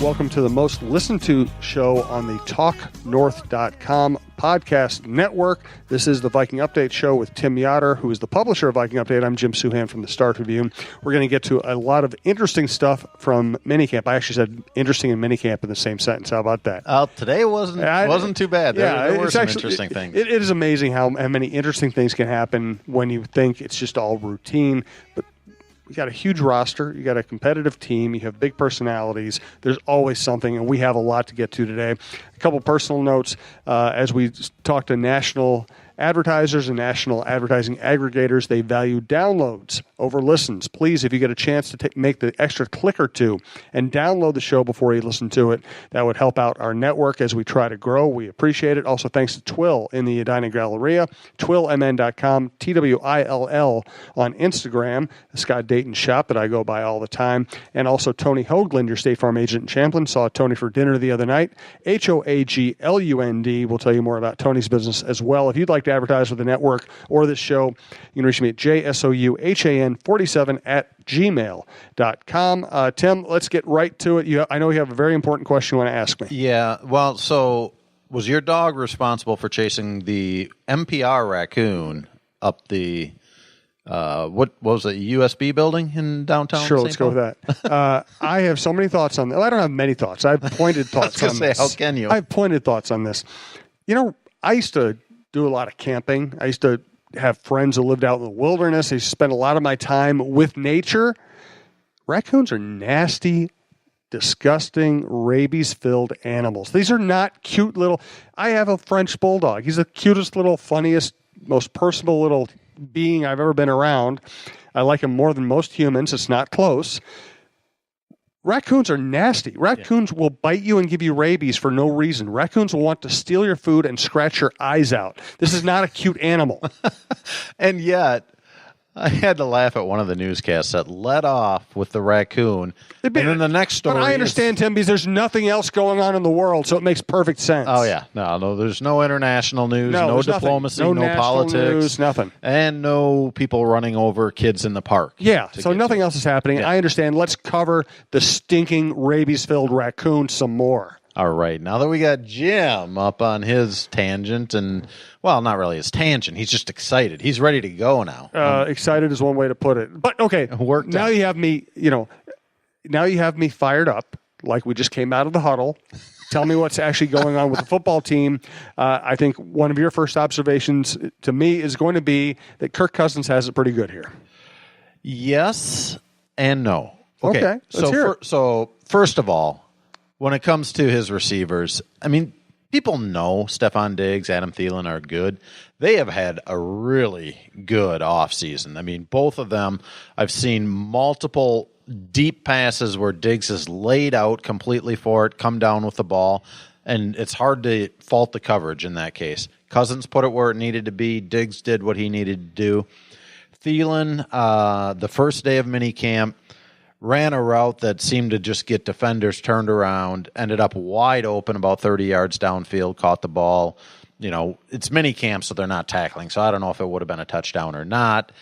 Welcome to the most listened to show on the talknorth.com podcast network. This is the Viking Update show with Tim Yotter, who is the publisher of Viking Update. I'm Jim Souhan from the Star Tribune. We're going to get to a lot of interesting stuff from minicamp. I actually said interesting and minicamp in the same sentence. How about that? Today wasn't too bad. There were some interesting things. It is amazing how many interesting things can happen when you think it's just all routine. But you got a huge roster. You got a competitive team. You have big personalities. There's always something, and we have a lot to get to today. A couple personal notes as we talk to national advertisers and national advertising aggregators. They value downloads over listens. Please, if you get a chance to make the extra click or two and download the show before you listen to it, that would help out our network as we try to grow. We appreciate it. Also, thanks to Twill in the Edina Galleria, twillmn.com, TWILL on Instagram, the Scott Dayton shop that I go by all the time, and also Tony Hoaglund, your State Farm agent in Champlin. Saw Tony for dinner the other night. Hoaglund. We'll tell you more about Tony's business as well. If you'd like to advertise with the network or this show, you can reach me at jsouhan47@gmail.com. Tim, let's get right to it. I know you have a very important question you want to ask me. Yeah, well, so was your dog responsible for chasing the NPR raccoon up the, what was it, USB building in downtown? Sure, let's go with that. I have so many thoughts on that. Well, I don't have many thoughts. I have pointed thoughts on this. How can you? I have pointed thoughts on this. You know, I used to do a lot of camping. I used to have friends who lived out in the wilderness. I used to spend a lot of my time with nature. Raccoons are nasty, disgusting, rabies-filled animals. These are not cute little... I have a French bulldog. He's the cutest little, funniest, most personable little being I've ever been around. I like him more than most humans. It's not close. Raccoons are nasty. Raccoons will bite you and give you rabies for no reason. Raccoons will want to steal your food and scratch your eyes out. This is not a cute animal. And yet, I had to laugh at one of the newscasts that led off with the raccoon, and then the next story... But I understand, Tim, because there's nothing else going on in the world, so it makes perfect sense. Oh, yeah. No, there's no international news, no diplomacy, no politics. News, nothing. And no people running over kids in the park. Yeah, so nothing else is happening. Yeah. I understand. Let's cover the stinking rabies-filled raccoon some more. All right. Now that we got Jim up on his tangent, and, well, not really his tangent. He's just excited. He's ready to go now. Excited is one way to put it. But, okay, now you have me, now you have me fired up, like we just came out of the huddle. Tell me what's actually going on with the football team. I think one of your first observations to me is going to be that Kirk Cousins has it pretty good here. Yes and no. Okay, let's hear it. So, first of all, when it comes to his receivers, I mean, people know Stephon Diggs, Adam Thielen are good. They have had a really good offseason. I mean, both of them, I've seen multiple deep passes where Diggs is laid out completely for it, come down with the ball, and it's hard to fault the coverage in that case. Cousins put it where it needed to be. Diggs did what he needed to do. Thielen, the first day of minicamp, ran a route that seemed to just get defenders turned around, ended up wide open about 30 yards downfield, caught the ball. You know, it's mini camp, so they're not tackling, so I don't know if it would have been a touchdown or not.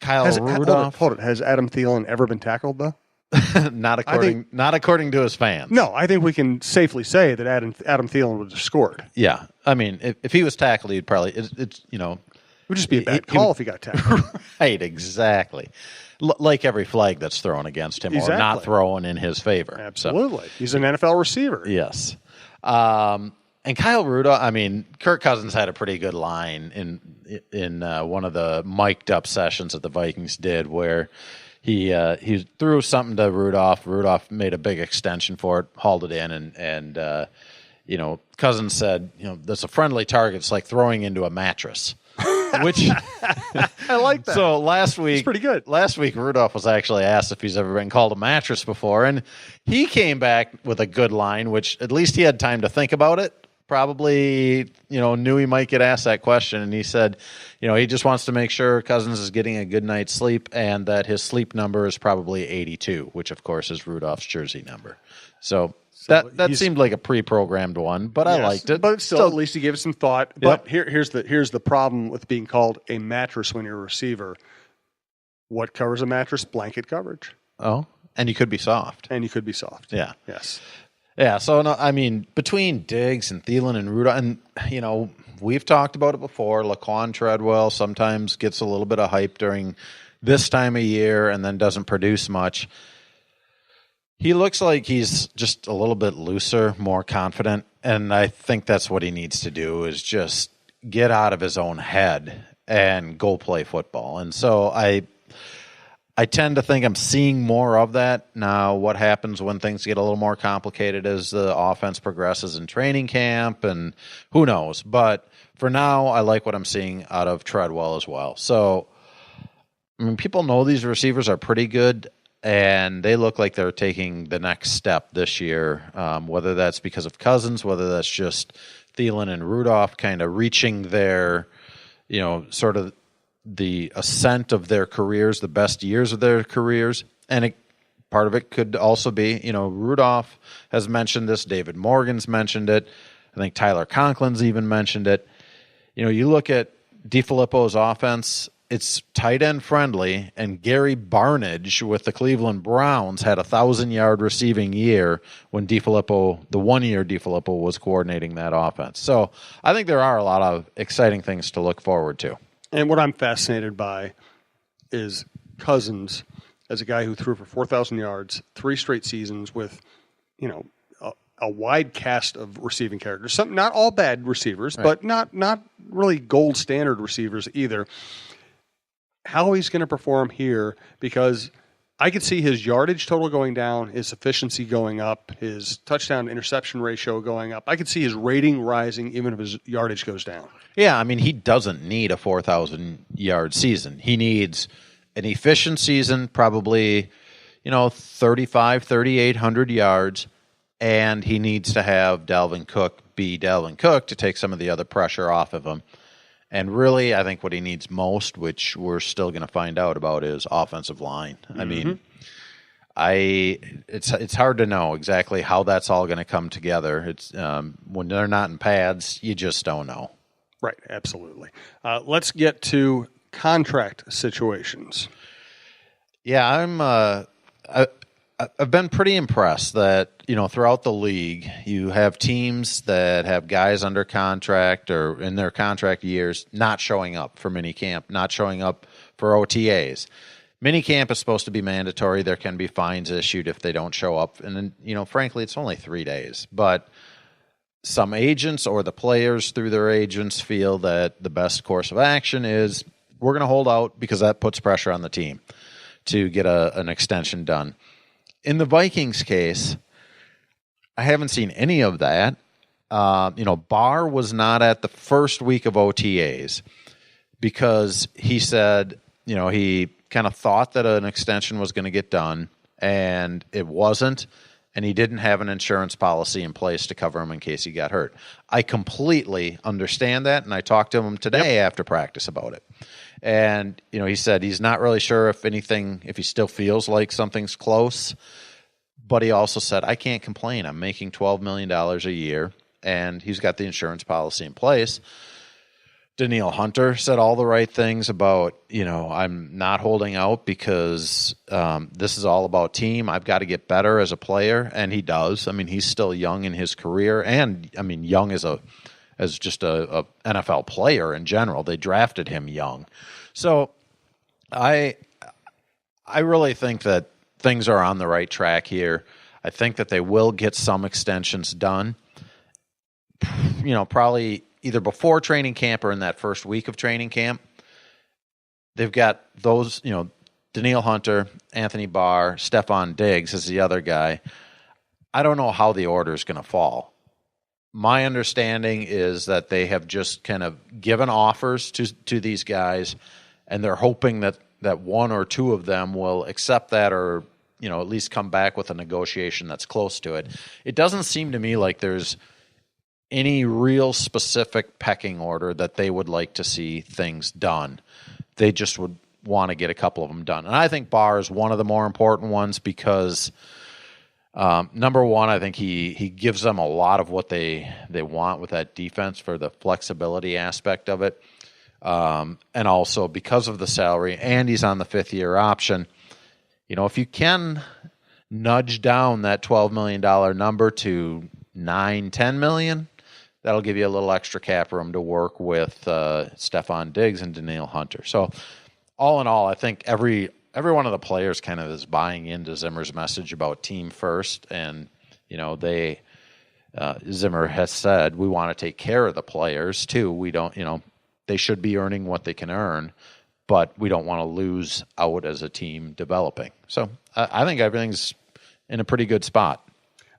Kyle Rudolph. Hold it. Has Adam Thielen ever been tackled, though? not according to his fans. No, I think we can safely say that Adam Thielen would have scored. Yeah. I mean, if he was tackled, he'd probably, it would just be a bad call if he got tackled. Right, exactly. Like every flag that's thrown against him or not thrown in his favor. Absolutely. So. He's an NFL receiver. Yes. And Kyle Rudolph, I mean, Kirk Cousins had a pretty good line in one of the mic'd up sessions that the Vikings did where he threw something to Rudolph. Rudolph made a big extension for it, hauled it in, and Cousins said, that's a friendly target. It's like throwing into a mattress. Which I like that. So last week, it's pretty good. Last week, Rudolph was actually asked if he's ever been called a mattress before, and he came back with a good line, which at least he had time to think about it. Probably, knew he might get asked that question, and he said, he just wants to make sure Cousins is getting a good night's sleep, and that his sleep number is probably 82, which of course is Rudolph's jersey number. So that seemed like a pre-programmed one, but yes, I liked it. But still, at least he gave it some thought. But here's the problem with being called a mattress when you're a receiver. What covers a mattress? Blanket coverage. Oh, And you could be soft. Yeah. Yes. Yeah, so, no, I mean, between Diggs and Thielen and Rudolph, and, we've talked about it before, Laquan Treadwell sometimes gets a little bit of hype during this time of year and then doesn't produce much. He looks like he's just a little bit looser, more confident, and I think that's what he needs to do is just get out of his own head and go play football. And so I tend to think I'm seeing more of that. Now, what happens when things get a little more complicated as the offense progresses in training camp, and who knows. But for now, I like what I'm seeing out of Treadwell as well. So, I mean, people know these receivers are pretty good, and they look like they're taking the next step this year, whether that's because of Cousins, whether that's just Thielen and Rudolph kind of reaching their, sort of the ascent of their careers, the best years of their careers. And part of it could also be, Rudolph has mentioned this. David Morgan's mentioned it. I think Tyler Conklin's even mentioned it. You look at DeFilippo's offense, it's tight end friendly, and Gary Barnidge with the Cleveland Browns had a 1,000-yard receiving year when the 1 year DeFilippo was coordinating that offense. So I think there are a lot of exciting things to look forward to. And what I'm fascinated by is Cousins as a guy who threw for 4,000 yards, 3 straight seasons with, a wide cast of receiving characters. Some, not all bad receivers, right, but not really gold standard receivers either. How he's going to perform here, because I could see his yardage total going down, his efficiency going up, his touchdown interception ratio going up. I could see his rating rising even if his yardage goes down. Yeah, I mean, he doesn't need a 4,000-yard season. He needs an efficient season, probably, 3,800 yards, and he needs to have Dalvin Cook be Dalvin Cook to take some of the other pressure off of him. And really, I think what he needs most, which we're still going to find out about, is offensive line. Mm-hmm. I mean, it's hard to know exactly how that's all going to come together. It's when they're not in pads, you just don't know. Right, absolutely. Let's get to contract situations. Yeah, I've been pretty impressed that, throughout the league, you have teams that have guys under contract or in their contract years not showing up for minicamp, not showing up for OTAs. Minicamp is supposed to be mandatory. There can be fines issued if they don't show up. And then, frankly, it's only 3 days. But some agents or the players through their agents feel that the best course of action is we're going to hold out because that puts pressure on the team to get an extension done. In the Vikings case, I haven't seen any of that. Barr was not at the first week of OTAs because he said, he kind of thought that an extension was going to get done, and it wasn't, and he didn't have an insurance policy in place to cover him in case he got hurt. I completely understand that, and I talked to him today after practice about it. And, he said he's not really sure if he still feels like something's close. But he also said, I can't complain. I'm making $12 million a year, and he's got the insurance policy in place. Danielle Hunter said all the right things about, I'm not holding out because this is all about team. I've got to get better as a player, and he does. I mean, he's still young in his career, and, young as just a NFL player in general. They drafted him young. So I really think that things are on the right track here. I think that they will get some extensions done, probably either before training camp or in that first week of training camp. They've got those, Danielle Hunter, Anthony Barr, Stephon Diggs is the other guy. I don't know how the order is going to fall. My understanding is that they have just kind of given offers to these guys, and they're hoping that one or two of them will accept that or at least come back with a negotiation that's close to it. It doesn't seem to me like there's any real specific pecking order that they would like to see things done. They just would want to get a couple of them done. And I think Barr is one of the more important ones because, number one, I think he gives them a lot of what they want with that defense for the flexibility aspect of it. And also because of the salary, and he's on the 5th-year option. If you can nudge down that $12 million number to $9-10 million. That'll give you a little extra cap room to work with Stefan Diggs and Danielle Hunter. So all in all, I think every one of the players kind of is buying into Zimmer's message about team first. And, Zimmer has said, we want to take care of the players too. We don't, they should be earning what they can earn, but we don't want to lose out as a team developing. So I think everything's in a pretty good spot.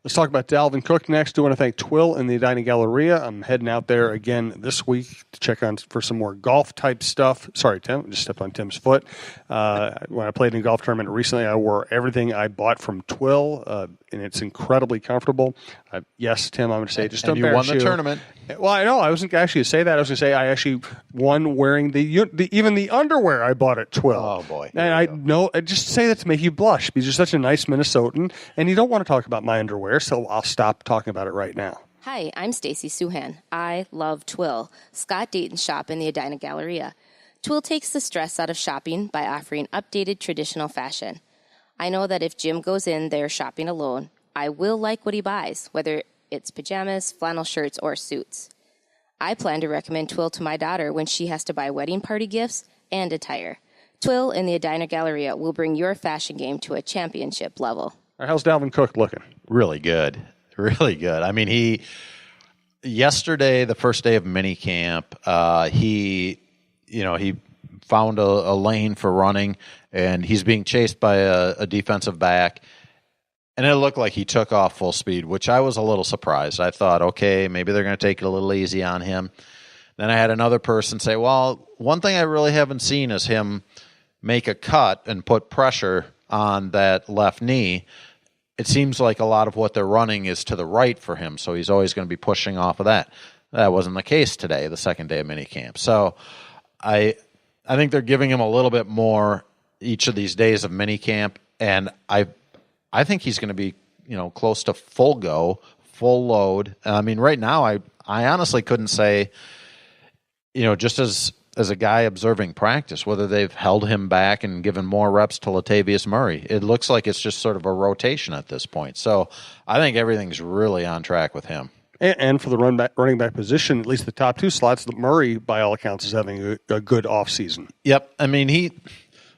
Let's talk about Dalvin Cook next. Do want to thank Twill in the Edina Galleria. I'm heading out there again this week to check on for some more golf-type stuff. Sorry, Tim. Just stepped on Tim's foot. When I played in a golf tournament recently, I wore everything I bought from Twill, and it's incredibly comfortable. Yes, Tim, I'm going to say just don't embarrass you. You won the tournament. Well, I know. I wasn't actually going to say that. I was going to say I actually won wearing even the underwear I bought at Twill. Oh, boy. And I know, I just say that to make you blush because you're such a nice Minnesotan, and you don't want to talk about my underwear, so I'll stop talking about it right now. Hi, I'm Stacy Souhan. I love Twill, Scott Dayton's shop in the Edina Galleria. Twill takes the stress out of shopping by offering updated traditional fashion. I know that if Jim goes in there shopping alone, I will like what he buys, whether it's pajamas, flannel shirts, or suits. I plan to recommend Twill to my daughter when she has to buy wedding party gifts and attire. Twill in the Edina Galleria will bring your fashion game to a championship level. All right, how's Dalvin Cook looking? Really good. Really good. I mean, yesterday, the first day of minicamp, he found a lane for running, and he's being chased by a defensive back. And it looked like he took off full speed, which I was a little surprised. I thought, okay, maybe they're going to take it a little easy on him. Then I had another person say, well, one thing I really haven't seen is him make a cut and put pressure on that left knee. It seems like a lot of what they're running is to the right for him, so he's always going to be pushing off of that. That wasn't the case today, the second day of minicamp. So I think they're giving him a little bit more each of these days of minicamp, and I think he's going to be, close to full go, full load. I mean, right now, I honestly couldn't say, just as a guy observing practice, whether they've held him back and given more reps to Latavius Murray. It looks like it's just sort of a rotation at this point. So I think everything's really on track with him. And for the running back position, at least the top two slots, Murray, by all accounts, is having a good offseason. Yep. I mean,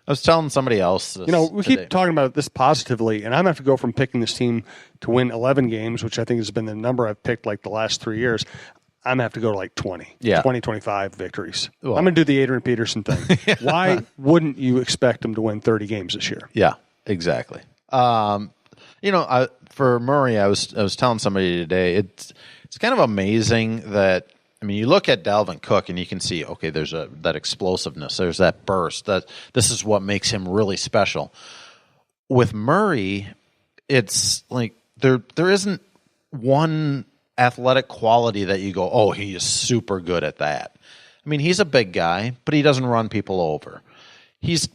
I was telling somebody else this we today. keep talking about this positively, and I'm going to have to go from picking this team to win 11 games, which I think has been the number I've picked like the last 3 years. I'm going to have to go to like 20, 25 victories. Well, I'm going to do the Adrian Peterson thing. Why wouldn't you expect him to win 30 games this year? Yeah, exactly. For Murray, I was telling somebody today, it's kind of amazing that, I mean, you look at Dalvin Cook and you can see, okay, there's that explosiveness, there's that burst, that this is what makes him really special. With Murray, it's like there isn't one athletic quality that you go, oh, he is super good at that. I mean, he's a big guy, but he doesn't run people over. He's,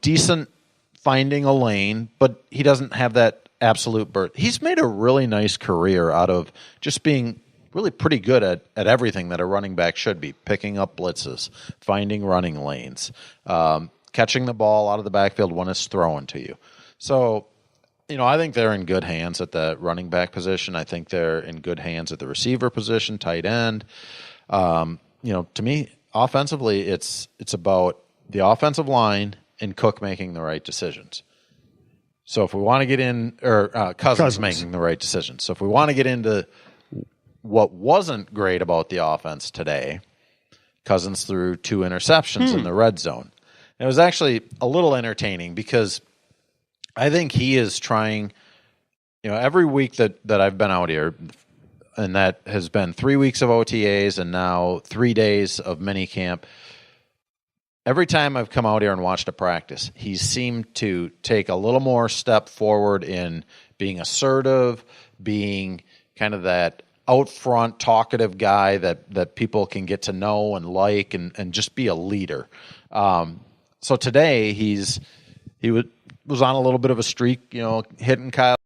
decent finding a lane, but he doesn't have that absolute burst. He's made a really nice career out of just being really pretty good at everything that a running back should be, picking up blitzes, finding running lanes, catching the ball out of the backfield when it's thrown to you. So, I think they're in good hands at the running back position. I think they're in good hands at the receiver position, tight end. To me, offensively, it's about the offensive line and Cook making the right decisions. So if we want to get in, or Cousins making the right decisions. So if we want to get into what wasn't great about the offense today, Cousins threw 2 interceptions in the red zone. And it was actually a little entertaining because I think he is trying, every week that I've been out here, and that has been 3 weeks of OTAs and now 3 days of minicamp. Every time I've come out here and watched a practice, he seemed to take a little more step forward in being assertive, being kind of that out front, talkative guy that people can get to know and like and just be a leader. So today he was on a little bit of a streak, hitting Kyle